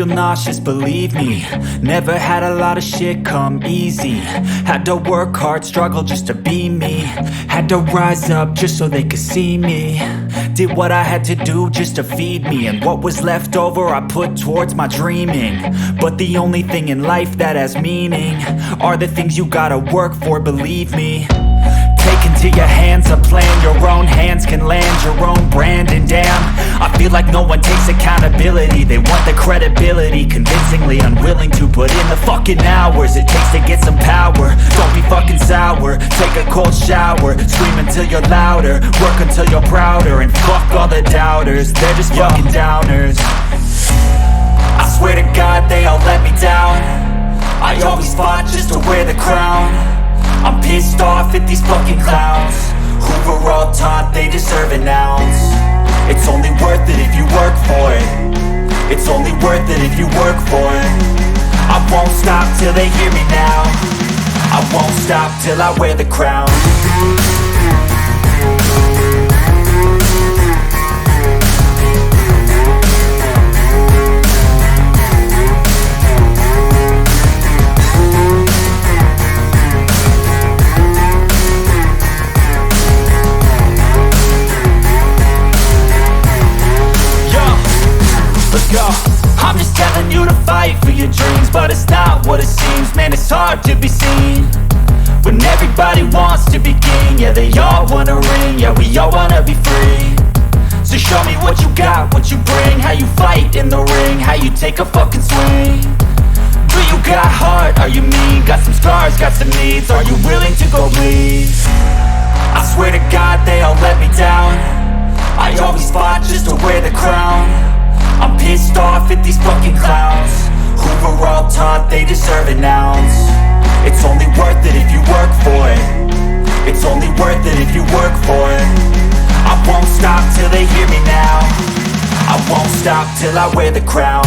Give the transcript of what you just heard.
feel nauseous, believe me. Never had a lot of shit come easy. Had to work hard, struggle just to be me. Had to rise up just so they could see me. Did what I had to do just to feed me. And what was left over I put towards my dreaming. But the only thing in life that has meaning are the things you gotta work for, believe me. Take into your hands a plan, your own hands can land your own brand. And damn, I feel like no one takes accountability. They want the credibility, convincingly unwilling to put in the fucking hours it takes to get some power. Don't be fucking sour, take a cold shower. Scream until you're louder, work until you're prouder. And fuck all the doubters, they're just fucking downers. I swear to God they all let me down. I always fought just to wear the crown. I'm pissed off at these fucking clowns who were all taught they deserve an ounce. It's only worth it if you work for it. It's only worth it if you work for it. I won't stop till they hear me now. I won't stop till I wear the crown. Let's go. I'm just telling you to fight for your dreams, but it's not what it seems. Man, it's hard to be seen when everybody wants to be king. Yeah, they all wanna ring, yeah, we all wanna be free. So show me what you got, what you bring, how you fight in the ring, how you take a fucking swing. Do you got heart, are you mean? Got some scars, got some needs, are you willing to go bleed? I swear to God they all let me down. I always fought just to wear the crown. I'm pissed off at these fucking clowns who were all taught they deserve an ounce. It's only worth it if you work for it. It's only worth it if you work for it. I won't stop till they hear me now. I won't stop till I wear the crown.